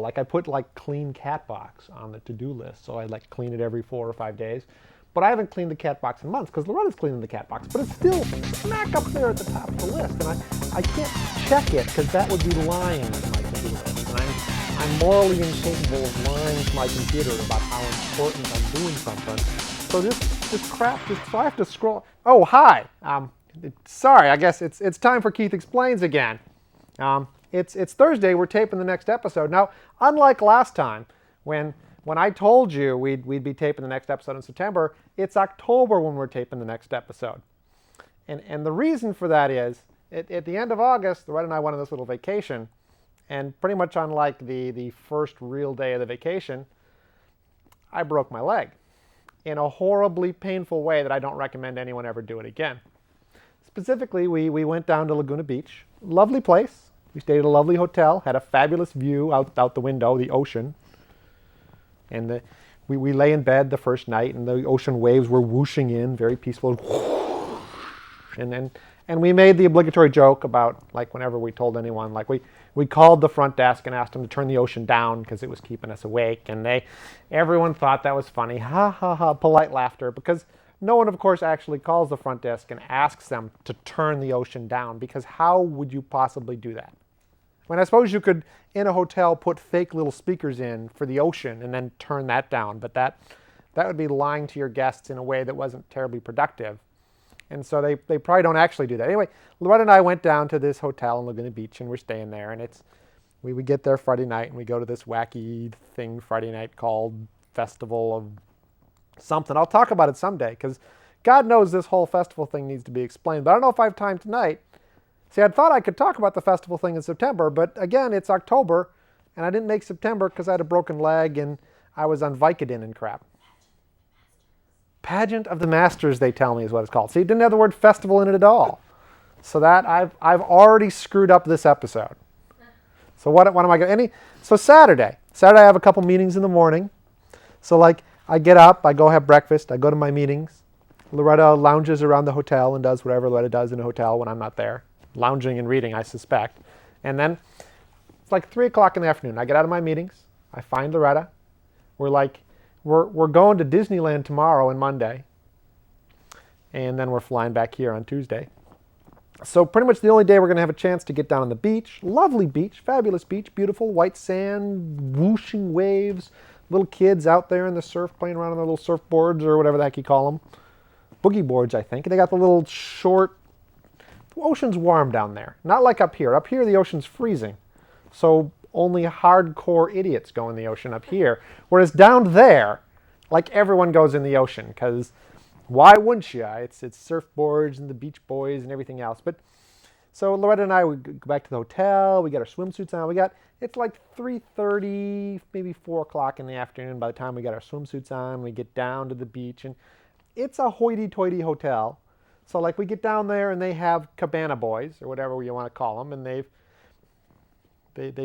Like I put like clean cat box on the to-do list, so I like clean it every 4 or 5 days. But I haven't cleaned the cat box in months because Loretta's cleaning the cat box. But it's still smack up there at the top of the list, and I can't check it because that would be lying to my to-do list. And I'm morally incapable of lying to my computer about how important I'm doing something. So this crap, so I have to scroll. Oh, hi. Sorry, I guess it's time for Keith Explains again. It's Thursday. We're taping the next episode. Now, unlike last time, when I told you we'd be taping the next episode in September, it's October when we're taping the next episode. And the reason for that is, at the end of August, Loretta and I went on this little vacation, and pretty much unlike the first real day of the vacation, I broke my leg in a horribly painful way that I don't recommend anyone ever do it again. Specifically, we went down to Laguna Beach. Lovely place. We stayed at a lovely hotel, had a fabulous view out the window, the ocean. And we lay in bed the first night, and the ocean waves were whooshing in, very peaceful. And we made the obligatory joke about, like, whenever we told anyone, like, we called the front desk and asked them to turn the ocean down because it was keeping us awake. And everyone thought that was funny. Ha, ha, ha, polite laughter, because no one, of course, actually calls the front desk and asks them to turn the ocean down, because how would you possibly do that? I mean, I suppose you could, in a hotel, put fake little speakers in for the ocean and then turn that down, but that would be lying to your guests in a way that wasn't terribly productive. And so they probably don't actually do that. Anyway, Loretta and I went down to this hotel in Laguna Beach, and we're staying there, and we would get there Friday night, and we go to this wacky thing Friday night called Festival of something. I'll talk about it someday, because God knows this whole festival thing needs to be explained, but I don't know if I have time tonight. See, I thought I could talk about the festival thing in September, but again, it's October, and I didn't make September because I had a broken leg and I was on Vicodin and crap. Pageant of the Masters, they tell me, is what it's called. See, it didn't have the word festival in it at all. So that I've already screwed up this episode. So what am I going? So Saturday I have a couple meetings in the morning. So like I get up, I go have breakfast, I go to my meetings. Loretta lounges around the hotel and does whatever Loretta does in a hotel when I'm not there. Lounging and reading, I suspect. And then it's like 3 o'clock in the afternoon. I get out of my meetings. I find Loretta. We're going to Disneyland tomorrow and Monday. And then we're flying back here on Tuesday. So pretty much the only day we're going to have a chance to get down on the beach. Lovely beach, fabulous beach, beautiful white sand, whooshing waves, little kids out there in the surf playing around on their little surfboards or whatever the heck you call them. Boogie boards, I think. And they got the little short. The ocean's warm down there. Not like up here. Up here, the ocean's freezing. So only hardcore idiots go in the ocean up here. Whereas down there, like everyone goes in the ocean, because why wouldn't you? It's surfboards and the beach boys and everything else. But so Loretta and I, we go back to the hotel. We got our swimsuits on. It's like 3:30, maybe 4 o'clock in the afternoon by the time we got our swimsuits on. We get down to the beach, and it's a hoity-toity hotel. So like we get down there and they have cabana boys or whatever you want to call them, and they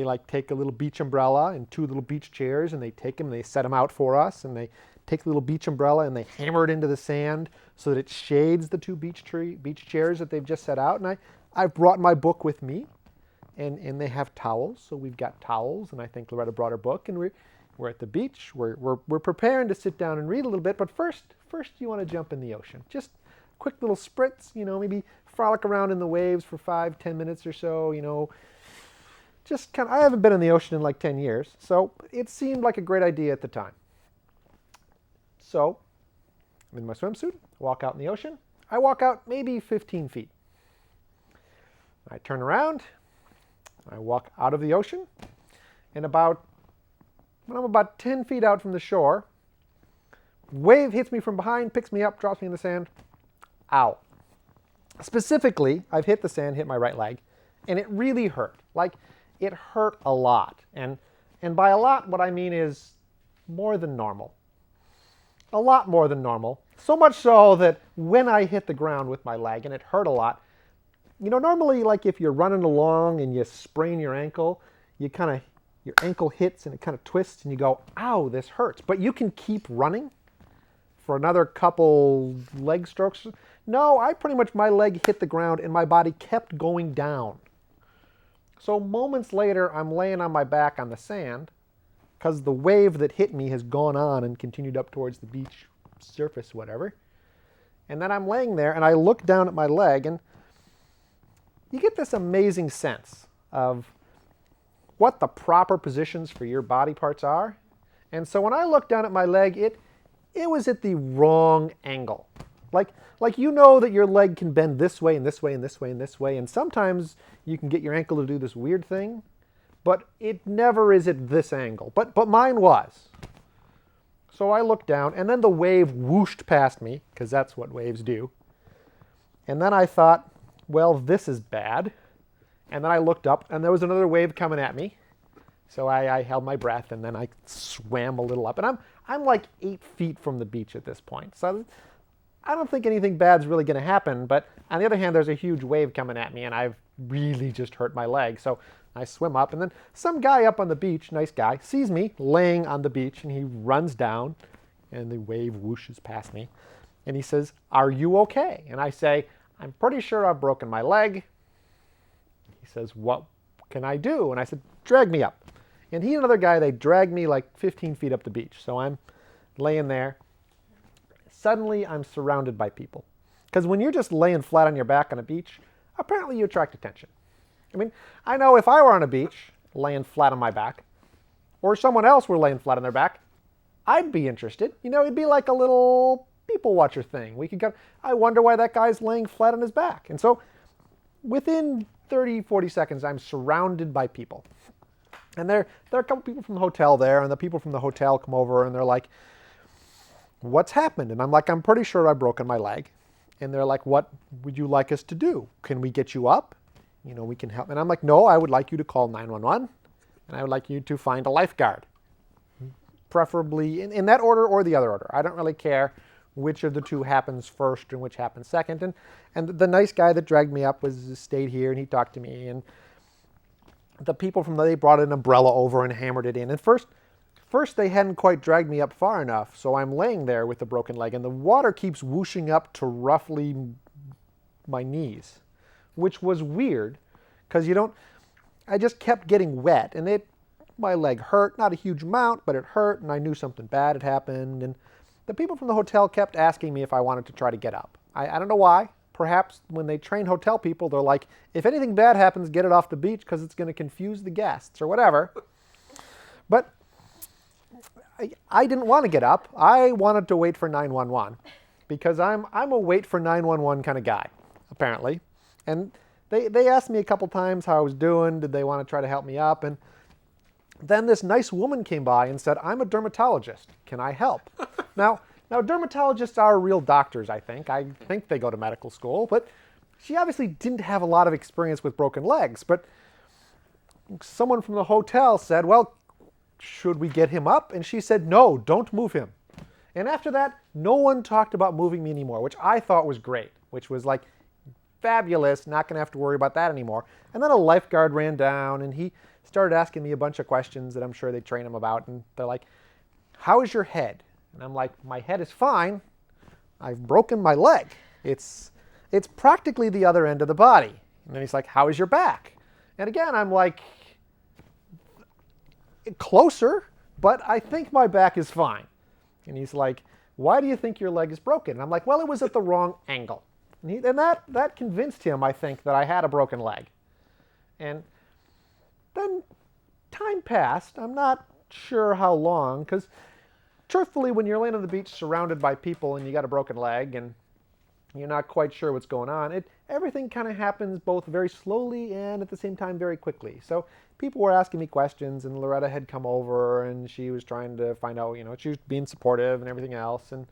like take a little beach umbrella and 2 little beach chairs, and they take them and they set them out for us, and they take the little beach umbrella and they hammer it into the sand so that it shades the 2 beach chairs that they've just set out. And I've brought my book with me, and they have towels, so we've got towels, and I think Loretta brought her book, and we're at the beach. We're preparing to sit down and read a little bit, but first you want to jump in the ocean. Just quick little spritz, maybe frolic around in the waves for 5-10 minutes or so, just kind of. I haven't been in the ocean in like 10 years, so it seemed like a great idea at the time. So I'm in my swimsuit, walk out in the ocean. I walk out maybe 15 feet. I turn around, I walk out of the ocean, and when I'm about 10 feet out from the shore, wave hits me from behind, picks me up, drops me in the sand. Ow. Specifically, I've hit the sand, hit my right leg, and it really hurt. Like, it hurt a lot. And by a lot, what I mean is more than normal. A lot more than normal. So much so that when I hit the ground with my leg, and it hurt a lot, normally, like if you're running along and you sprain your ankle, your ankle hits and it kind of twists and you go, ow, this hurts. But you can keep running for another couple leg strokes. No, my leg hit the ground and my body kept going down. So moments later, I'm laying on my back on the sand, because the wave that hit me has gone on and continued up towards the beach surface, whatever. And then I'm laying there, and I look down at my leg, and you get this amazing sense of what the proper positions for your body parts are. And so when I looked down at my leg, it was at the wrong angle. Like you know that your leg can bend this way and this way and this way and this way, and sometimes you can get your ankle to do this weird thing, but it never is at this angle. But mine was. So I looked down, and then the wave whooshed past me, because that's what waves do. And then I thought, well, this is bad. And then I looked up, and there was another wave coming at me. So I held my breath, and then I swam a little up. And I'm like 8 feet from the beach at this point. So I don't think anything bad's really going to happen. But on the other hand, there's a huge wave coming at me, and I've really just hurt my leg. So I swim up, and then some guy up on the beach, nice guy, sees me laying on the beach, and he runs down, and the wave whooshes past me. And he says, "Are you okay?" And I say, "I'm pretty sure I've broken my leg." He says, "What can I do?" And I said, "Drag me up." And he and another guy, they dragged me like 15 feet up the beach. So I'm laying there. Suddenly, I'm surrounded by people. Because when you're just laying flat on your back on a beach, apparently you attract attention. I mean, I know if I were on a beach, laying flat on my back, or someone else were laying flat on their back, I'd be interested. You know, it'd be like a little people watcher thing. We could go, I wonder why that guy's laying flat on his back. And so within 30, 40 seconds, I'm surrounded by people. And there are a couple people from the hotel there, and the people from the hotel come over, and they're like, "What's happened?" And I'm like, "I'm pretty sure I've broken my leg." And they're like, "What would you like us to do? Can we get you up? You know, we can help." And I'm like, "No, I would like you to call 911, and I would like you to find a lifeguard. Preferably in that order or the other order. I don't really care which of the two happens first and which happens second." And the nice guy that dragged me up stayed here, and he talked to me. And the people they brought an umbrella over and hammered it in. And first they hadn't quite dragged me up far enough, so I'm laying there with a broken leg, and the water keeps whooshing up to roughly my knees, which was weird, because I just kept getting wet, and my leg hurt, not a huge amount, but it hurt, and I knew something bad had happened. And the people from the hotel kept asking me if I wanted to try to get up. I don't know why. Perhaps when they train hotel people, they're like, if anything bad happens, get it off the beach because it's going to confuse the guests or whatever. But I didn't want to get up. I wanted to wait for 911 because I'm a wait for 911 kind of guy, apparently. And they asked me a couple times how I was doing. Did they want to try to help me up? And then this nice woman came by and said, "I'm a dermatologist. Can I help?" Now, dermatologists are real doctors, I think. I think they go to medical school. But she obviously didn't have a lot of experience with broken legs. But someone from the hotel said, "Well, should we get him up?" And she said, "No, don't move him." And after that, no one talked about moving me anymore, which I thought was great, which was like fabulous, not going to have to worry about that anymore. And then a lifeguard ran down, and he started asking me a bunch of questions that I'm sure they train him about. And they're like, "How is your head?" And I'm like, "My head is fine. I've broken my leg. It's practically the other end of the body." And then he's like, "How is your back?" And again, I'm like, "Closer, but I think my back is fine." And he's like, "Why do you think your leg is broken?" And I'm like, "Well, it was at the wrong angle." And that convinced him, I think, that I had a broken leg. And then time passed. I'm not sure how long, because truthfully, when you're laying on the beach surrounded by people and you got a broken leg and you're not quite sure what's going on, everything kind of happens both very slowly and at the same time very quickly. So people were asking me questions, and Loretta had come over, and she was trying to find out, she was being supportive and everything else. And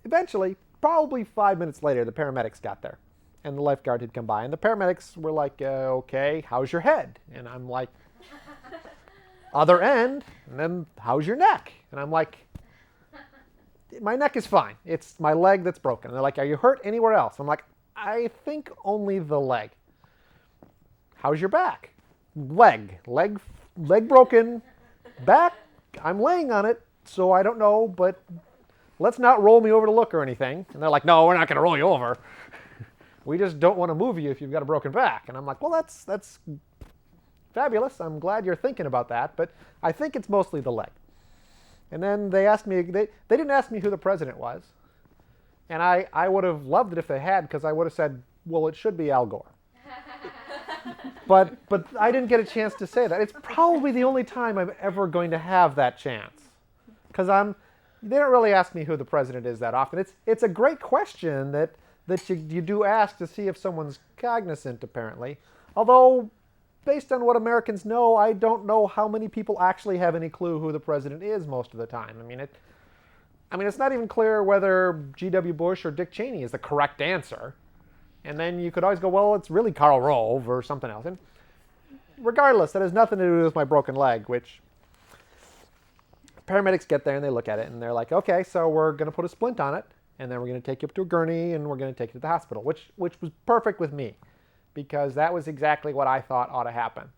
eventually, probably 5 minutes later, the paramedics got there, and the lifeguard had come by, and the paramedics were like, "Okay, how's your head?" And I'm like, "Other end." And then, "How's your neck?" And I'm like, "My neck is fine. It's my leg that's broken." And they're like, "Are you hurt anywhere else?" I'm like, "I think only the leg." "How's your back?" Leg broken, back, I'm laying on it, so I don't know, but let's not roll me over to look or anything." And they're like, "No, we're not going to roll you over. We just don't want to move you if you've got a broken back." And I'm like, "Well, that's fabulous. I'm glad you're thinking about that, but I think it's mostly the leg. And then they asked me, they didn't ask me who the president was. And I would have loved it if they had, because I would have said, well, it should be Al Gore. But I didn't get a chance to say that. It's probably the only time I'm ever going to have that chance. Because they don't really ask me who the president is that often. It's a great question that you do ask to see if someone's cognizant, apparently. Although, based on what Americans know, I don't know how many people actually have any clue who the president is most of the time. I mean, it's not even clear whether G.W. Bush or Dick Cheney is the correct answer. And then you could always go, well, it's really Karl Rove or something else. And regardless, that has nothing to do with my broken leg, which paramedics get there and they look at it and they're like, okay, so we're going to put a splint on it, and then we're going to take you up to a gurney and we're going to take you to the hospital, which was perfect with me, because that was exactly what I thought ought to happen.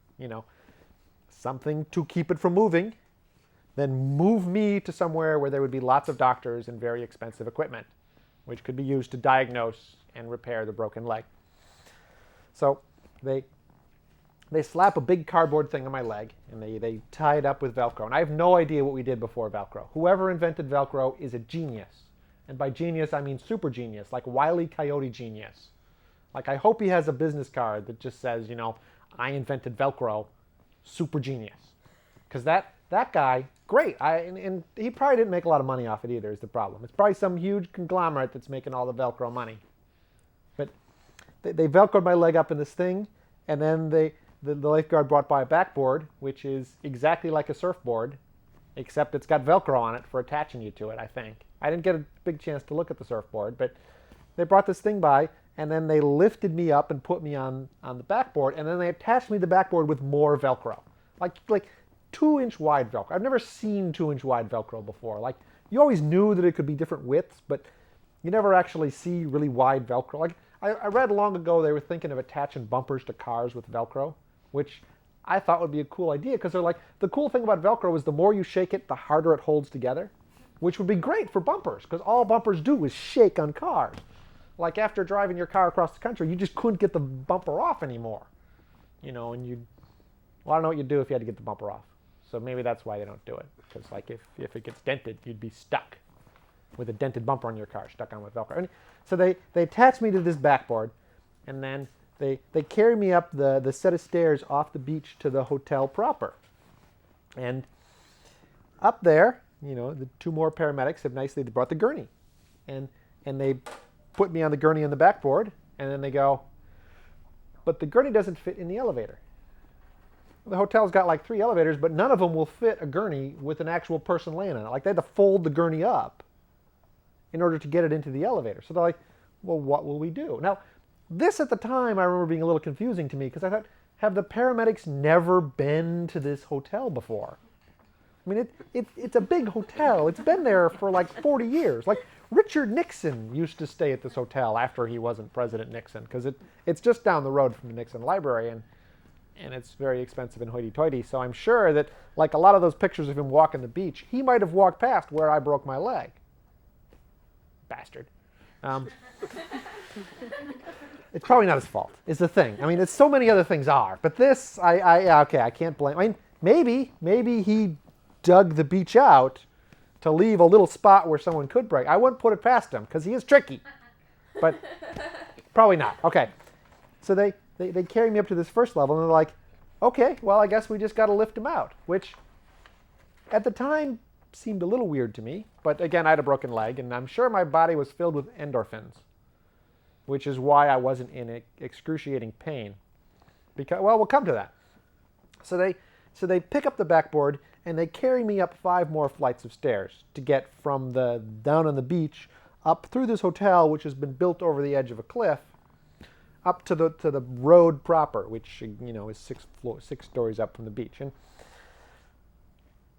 Something to keep it from moving, then move me to somewhere where there would be lots of doctors and very expensive equipment, which could be used to diagnose and repair the broken leg. So they slap a big cardboard thing on my leg, and they tie it up with Velcro. And I have no idea what we did before Velcro. Whoever invented Velcro is a genius. And by genius, I mean super genius, like Wile E. Coyote genius. Like, I hope he has a business card that just says, I invented Velcro, super genius. Because that guy, great. And he probably didn't make a lot of money off it either, is the problem. It's probably some huge conglomerate that's making all the Velcro money. But they Velcroed my leg up in this thing, and then the lifeguard brought by a backboard, which is exactly like a surfboard, except it's got Velcro on it for attaching you to it, I think. I didn't get a big chance to look at the surfboard, but they brought this thing by, and then they lifted me up and put me on the backboard, and then they attached me to the backboard with more Velcro. Like 2-inch wide Velcro. I've never seen 2-inch wide Velcro before. Like, you always knew that it could be different widths, but you never actually see really wide Velcro. Like, I read long ago they were thinking of attaching bumpers to cars with Velcro, which I thought would be a cool idea, because they're like, the cool thing about Velcro is the more you shake it, the harder it holds together, which would be great for bumpers, because all bumpers do is shake on cars. Like, after driving your car across the country, you just couldn't get the bumper off anymore. And well, I don't know what you'd do if you had to get the bumper off. So maybe that's why they don't do it, because like if it gets dented, you'd be stuck with a dented bumper on your car, stuck on with Velcro. And so they attach me to this backboard, and then they carry me up the set of stairs off the beach to the hotel proper. And up there, the two more paramedics have nicely brought the gurney. And they put me on the gurney on the backboard, and then they go, but the gurney doesn't fit in the elevator. The hotel's got like 3 elevators, but none of them will fit a gurney with an actual person laying on it. Like, they had to fold the gurney up in order to get it into the elevator. So they're like, well, what will we do? Now, this at the time I remember being a little confusing to me, because I thought, have the paramedics never been to this hotel before? I mean, it's a big hotel. It's been there for like 40 years. Like, Richard Nixon used to stay at this hotel after he wasn't President Nixon, because it's just down the road from the Nixon Library, and it's very expensive and hoity-toity. So I'm sure that, like a lot of those pictures of him walking the beach, he might have walked past where I broke my leg. Bastard. It's probably not his fault, is the thing. I mean, it's so many other things are. But this, I can't blame. I mean, maybe he dug the beach out to leave a little spot where someone could break. I wouldn't put it past him, because he is tricky. But probably not. Okay. So they carry me up to this first level, and they're like, okay, well, I guess we just got to lift him out, which at the time seemed a little weird to me. But again, I had a broken leg, and I'm sure my body was filled with endorphins, which is why I wasn't in excruciating pain. Because, well, we'll come to that. So they pick up the backboard, and they carry me up 5 more flights of stairs to get from the down on the beach up through this hotel, which has been built over the edge of a cliff, up to the road proper, which is 6 stories up from the beach. And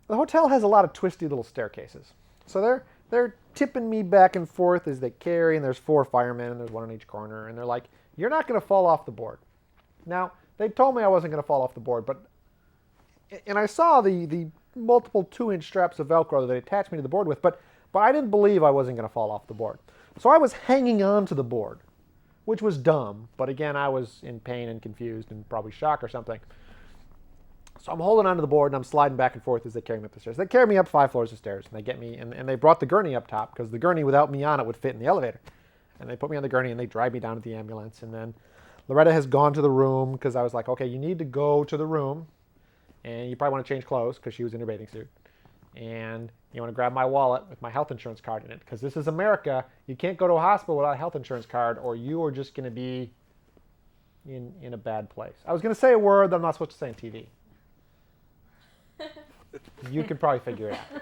the hotel has a lot of twisty little staircases. So they're tipping me back and forth as they carry, and there's 4 firemen, and there's 1 in each corner, and they're like, you're not going to fall off the board. Now, they told me I wasn't going to fall off the board, and I saw the multiple 2-inch straps of Velcro that they attached me to the board with, but I didn't believe I wasn't going to fall off the board. So I was hanging on to the board, which was dumb, but again, I was in pain and confused and probably shocked or something. So I'm holding onto the board and I'm sliding back and forth as they carry me up the stairs. They carry me up 5 floors of stairs and they get me, and they brought the gurney up top because the gurney without me on it would fit in the elevator. And they put me on the gurney and they drive me down to the ambulance. And then Loretta has gone to the room because I was like, okay, you need to go to the room and you probably want to change clothes because she was in her bathing suit. And you want to grab my wallet with my health insurance card in it because this is America. You can't go to a hospital without a health insurance card or you are just going to be in a bad place. I was going to say a word that I'm not supposed to say on TV. You could probably figure it out.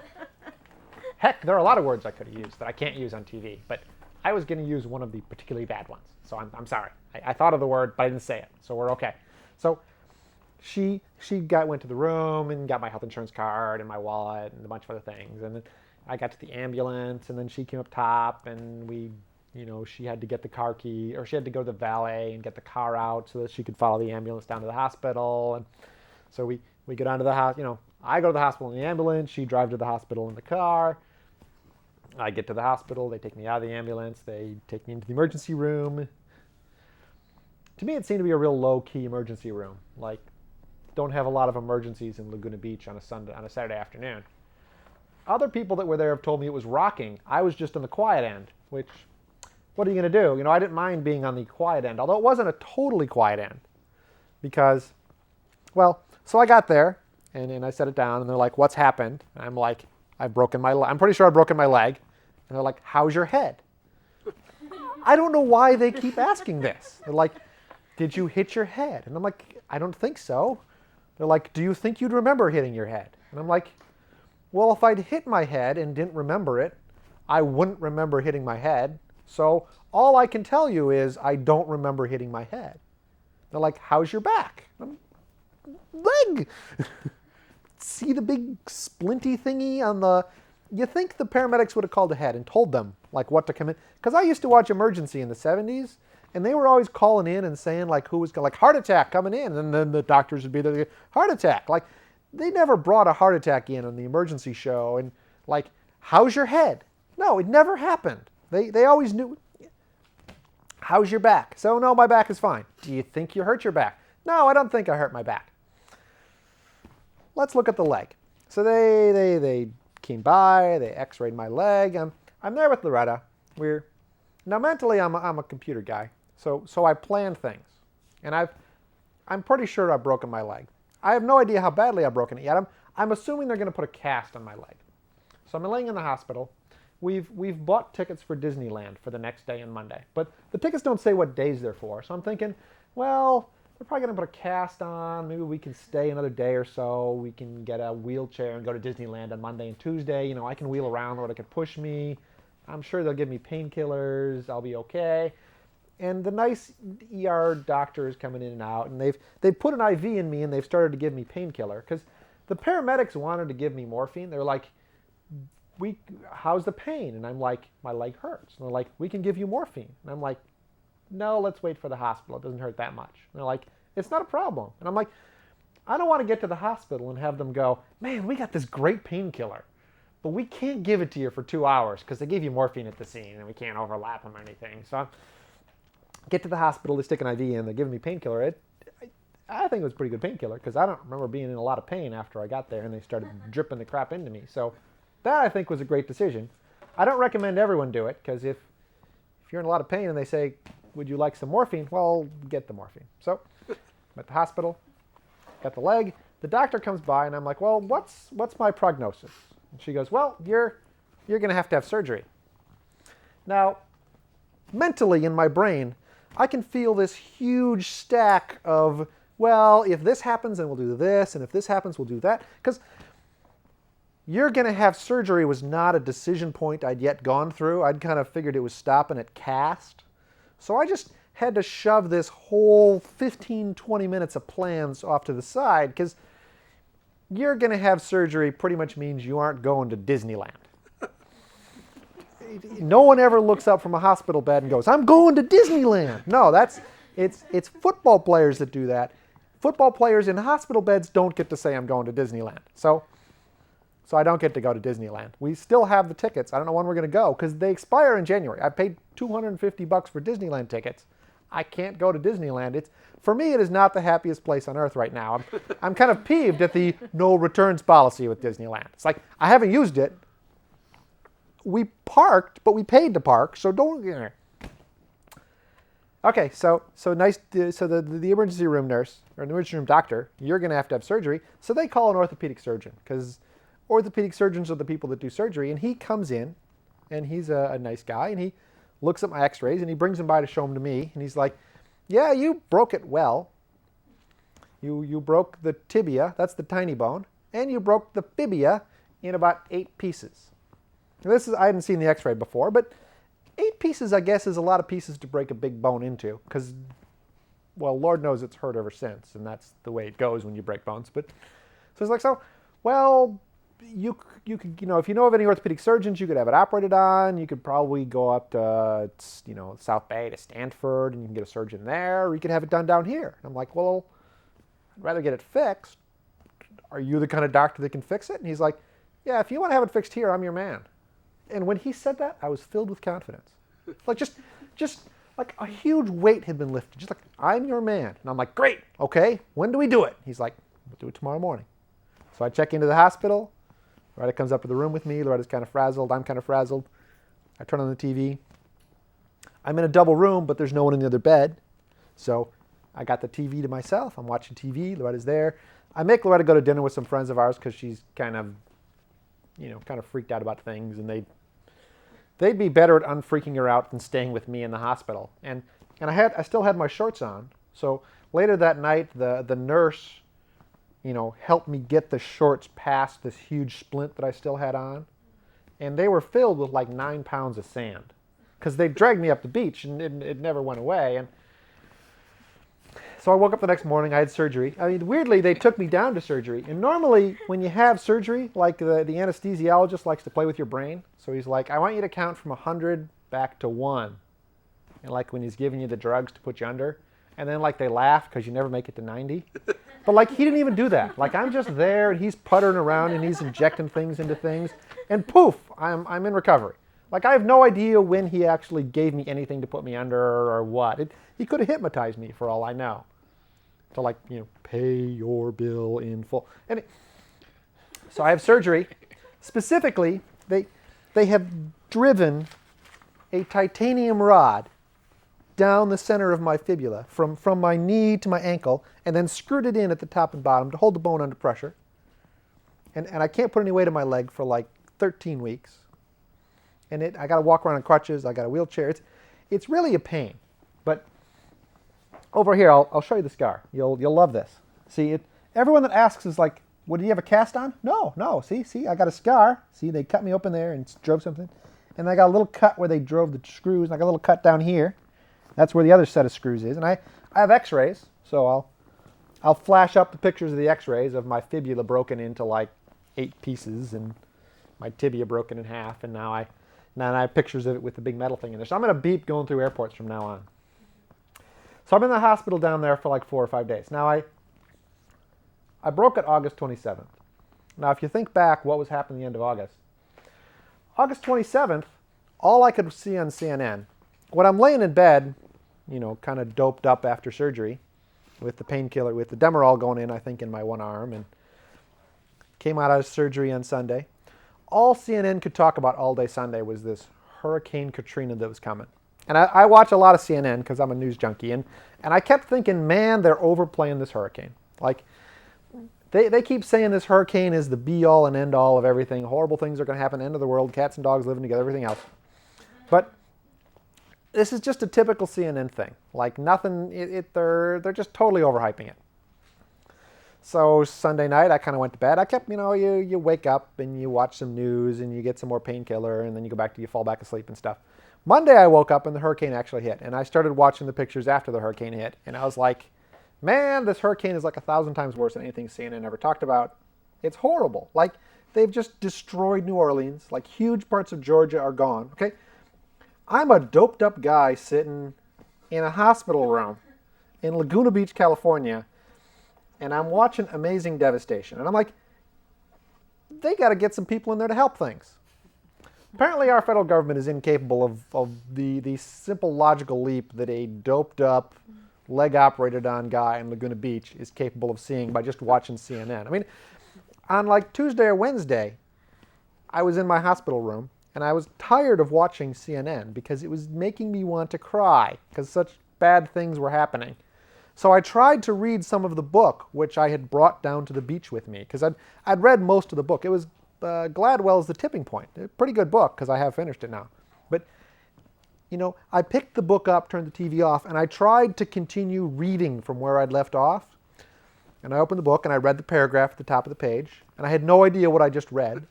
Heck, there are a lot of words I could have used that I can't use on TV, but I was going to use one of the particularly bad ones. So I'm sorry. I thought of the word, but I didn't say it. So we're okay. So she went to the room and got my health insurance card and my wallet and a bunch of other things. And then I got to the ambulance and then she came up top and she had to get the car key, or she had to go to the valet and get the car out so that she could follow the ambulance down to the hospital. And so we get onto the hospital. I go to the hospital in the ambulance. She drives to the hospital in the car. I get to the hospital. They take me out of the ambulance. They take me into the emergency room. To me, it seemed to be a real low-key emergency room. Like, don't have a lot of emergencies in Laguna Beach on a Saturday afternoon. Other people that were there have told me it was rocking. I was just on the quiet end, which, what are you going to do? I didn't mind being on the quiet end, although it wasn't a totally quiet end. Because, so I got there, and I set it down, and they're like, what's happened? And I'm like, I'm pretty sure I've broken my leg. And they're like, how's your head? I don't know why they keep asking this. They're like, did you hit your head? And I'm like, I don't think so. They're like, do you think you'd remember hitting your head? And I'm like, well, if I'd hit my head and didn't remember it, I wouldn't remember hitting my head. So all I can tell you is I don't remember hitting my head. They're like, how's your back? Leg! See the big splinty thingy on the... You think the paramedics would have called ahead and told them what to come in? Because I used to watch Emergency in the 70s, and they were always calling in and saying who was heart attack coming in, and then the doctors would be there, heart attack. They never brought a heart attack in on the emergency show, and how's your head? No, it never happened. They always knew. How's your back? So no, my back is fine. Do you think you hurt your back? No, I don't think I hurt my back. Let's look at the leg. So they came by, they x-rayed my leg. I'm there with Loretta. Now mentally I'm a computer guy, so I plan things. And I'm pretty sure I've broken my leg. I have no idea how badly I've broken it yet. I'm assuming they're going to put a cast on my leg. So I'm laying in the hospital. We've bought tickets for Disneyland for the next day and Monday. But the tickets don't say what days they're for. So I'm thinking, well, they're probably going to put a cast on. Maybe we can stay another day or so. We can get a wheelchair and go to Disneyland on Monday and Tuesday. I can wheel around or they can push me. I'm sure they'll give me painkillers. I'll be okay. And the nice ER doctor is coming in and out. And they've put an IV in me and they've started to give me painkiller. Because the paramedics wanted to give me morphine. They're like, how's the pain? And I'm like, my leg hurts. And they're like, we can give you morphine. And I'm like, no, let's wait for the hospital. It doesn't hurt that much. And they're like, it's not a problem. And I'm like, I don't want to get to the hospital and have them go, man, we got this great painkiller, but we can't give it to you for 2 hours because they gave you morphine at the scene and we can't overlap them or anything. So I get to the hospital, they stick an IV in, they're giving me painkiller. I think it was pretty good painkiller because I don't remember being in a lot of pain after I got there and they started dripping the crap into me. So that I think was a great decision. I don't recommend everyone do it because if you're in a lot of pain and they say, would you like some morphine? Well, get the morphine. So I'm at the hospital, got the leg. The doctor comes by and I'm like, well, what's my prognosis? And she goes, well, you're going to have surgery. Now, mentally in my brain, I can feel this huge stack of, well, if this happens, then we'll do this, and if this happens, we'll do that. Because you're going to have surgery was not a decision point I'd yet gone through. I'd kind of figured it was stopping at cast. So I just had to shove this whole 15, 20 minutes of plans off to the side because you're going to have surgery pretty much means you aren't going to Disneyland. No one ever looks up from a hospital bed and goes, I'm going to Disneyland. No, it's football players that do that. Football players in hospital beds don't get to say I'm going to Disneyland. So I don't get to go to Disneyland. We still have the tickets. I don't know when we're going to go because they expire in January. I paid $250 for Disneyland tickets. I can't go to Disneyland. For me, it is not the happiest place on earth right now. I'm kind of peeved at the no returns policy with Disneyland. It's like, I haven't used it. We parked, but we paid to park, so don't... Okay, so nice. So the emergency room nurse, or the emergency room doctor, you're going to have surgery. So they call an orthopedic surgeon, because orthopedic surgeons are the people that do surgery. And he comes in, and he's a nice guy, and he looks at my x-rays, and he brings them by to show them to me. And he's like, yeah, you broke it well. You broke the tibia, that's the tiny bone, and you broke the fibia in about 8 pieces. Now I hadn't seen the x-ray before, but 8 pieces, I guess, is a lot of pieces to break a big bone into, because, well, Lord knows it's hurt ever since, and that's the way it goes when you break bones. But so it's like, well, you could, if you know of any orthopedic surgeons, you could have it operated on. You could probably go up to, South Bay to Stanford, and you can get a surgeon there, or you could have it done down here. And I'm like, well, I'd rather get it fixed. Are you the kind of doctor that can fix it? And he's like, yeah, if you want to have it fixed here, I'm your man. And when he said that, I was filled with confidence. Like just like a huge weight had been lifted. Just like, I'm your man. And I'm like, great, okay, when do we do it? He's like, we'll do it tomorrow morning. So I check into the hospital. Loretta comes up to the room with me. Loretta's kind of frazzled. I'm kind of frazzled. I turn on the TV. I'm in a double room, but there's no one in the other bed. So I got the TV to myself. I'm watching TV. Loretta's there. I make Loretta go to dinner with some friends of ours because she's kind of freaked out about things, and they'd be better at unfreaking her out than staying with me in the hospital. And I still had my shorts on. So later that night, the nurse, helped me get the shorts past this huge splint that I still had on. And they were filled with like 9 pounds of sand, because they dragged me up the beach and it never went away. And so I woke up the next morning. I had surgery. I mean, weirdly, they took me down to surgery. And normally, when you have surgery, like the anesthesiologist likes to play with your brain. So he's like, I want you to count from 100 back to 1. And like when he's giving you the drugs to put you under. And then like they laugh because you never make it to 90. But like he didn't even do that. Like I'm just there and he's puttering around and he's injecting things into things. And poof, I'm in recovery. Like I have no idea when he actually gave me anything to put me under or what. He could have hypnotized me for all I know. To pay your bill in full. So I have surgery. Specifically, they have driven a titanium rod down the center of my fibula from my knee to my ankle, and then screwed it in at the top and bottom to hold the bone under pressure. And I can't put any weight on my leg for like 13 weeks. And I got to walk around on crutches. I got a wheelchair. It's really a pain. But over here, I'll show you the scar. You'll love this. See, everyone that asks is like, "What, do you have a cast on?" No. See, I got a scar. See, they cut me open there and drove something. And I got a little cut where they drove the screws. And I got a little cut down here. That's where the other set of screws is. And I have x-rays, so I'll flash up the pictures of the x-rays of my fibula broken into like 8 pieces and my tibia broken in half. And now I have pictures of it with the big metal thing in there. So I'm going to beep going through airports from now on. So I'm in the hospital down there for like 4 or 5 days. Now I broke it August 27th. Now if you think back what was happening at the end of August. August 27th, all I could see on CNN, when I'm laying in bed, kind of doped up after surgery, with the painkiller, with the Demerol going in, I think, in my one arm, and came out of surgery on Sunday. All CNN could talk about all day Sunday was this Hurricane Katrina that was coming. And I watch a lot of CNN because I'm a news junkie, and I kept thinking, man, they're overplaying this hurricane. Like, they keep saying this hurricane is the be-all and end-all of everything. Horrible things are going to happen, end of the world, cats and dogs living together, everything else. But this is just a typical CNN thing. Like nothing, they're just totally overhyping it. So Sunday night, I kind of went to bed. I kept, you wake up and you watch some news and you get some more painkiller and then you fall back asleep and stuff. Monday, I woke up and the hurricane actually hit. And I started watching the pictures after the hurricane hit. And I was like, man, this hurricane is like 1,000 times worse than anything CNN ever talked about. It's horrible. Like, they've just destroyed New Orleans. Like, huge parts of Georgia are gone. Okay? I'm a doped up guy sitting in a hospital room in Laguna Beach, California, and I'm watching Amazing Devastation. And I'm like, they got to get some people in there to help things. Apparently our federal government is incapable of the simple logical leap that a doped up, leg operated on guy in Laguna Beach is capable of seeing by just watching CNN. I mean, on like Tuesday or Wednesday, I was in my hospital room and I was tired of watching CNN because it was making me want to cry because such bad things were happening. So I tried to read some of the book, which I had brought down to the beach with me, because I'd read most of the book. It was Gladwell's The Tipping Point. A pretty good book, because I have finished it now. But, you know, I picked the book up, turned the TV off, and I tried to continue reading from where I'd left off. And I opened the book, and I read the paragraph at the top of the page, and I had no idea what I just read.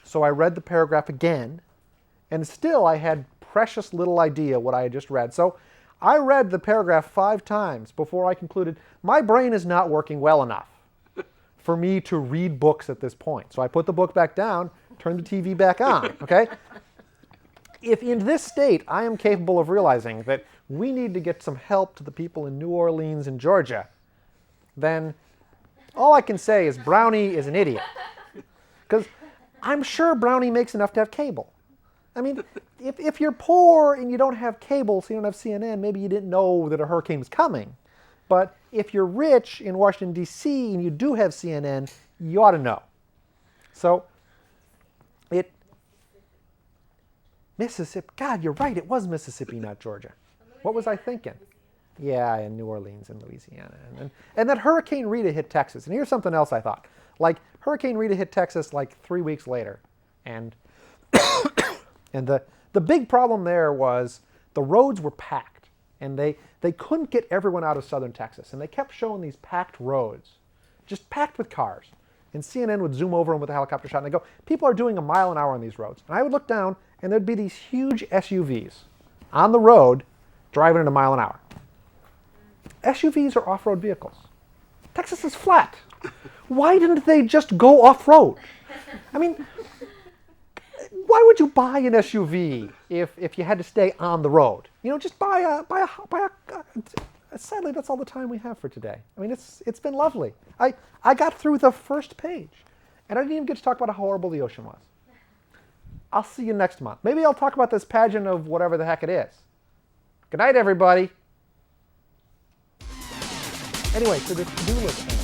So I read the paragraph again, and still I had precious little idea what I had just read. So I read the paragraph 5 times before I concluded my brain is not working well enough for me to read books at this point. So I put the book back down, turned the TV back on, okay? If in this state I am capable of realizing that we need to get some help to the people in New Orleans and Georgia, then all I can say is Brownie is an idiot. Because I'm sure Brownie makes enough to have cable. I mean, if you're poor and you don't have cable, so you don't have CNN, maybe you didn't know that a hurricane was coming. But if you're rich in Washington, D.C., and you do have CNN, you ought to know. So, Mississippi, God, you're right, it was Mississippi, not Georgia. What was I thinking? Yeah, in New Orleans and Louisiana. And then Hurricane Rita hit Texas. And here's something else I thought. Like, Hurricane Rita hit Texas like 3 weeks later. And the big problem there was the roads were packed. And they couldn't get everyone out of southern Texas. And they kept showing these packed roads, just packed with cars. And CNN would zoom over them with a helicopter shot and they go, people are doing 1 mile an hour on these roads. And I would look down and there'd be these huge SUVs on the road driving at 1 mile an hour. SUVs are off-road vehicles. Texas is flat. Why didn't they just go off-road? I mean, why would you buy an SUV if you had to stay on the road? You know, just buy a sadly, that's all the time we have for today. I mean, it's been lovely. I got through the first page, and I didn't even get to talk about how horrible the ocean was. I'll see you next month. Maybe I'll talk about this pageant of whatever the heck it is. Good night, everybody. Anyway, for this to-do list thing,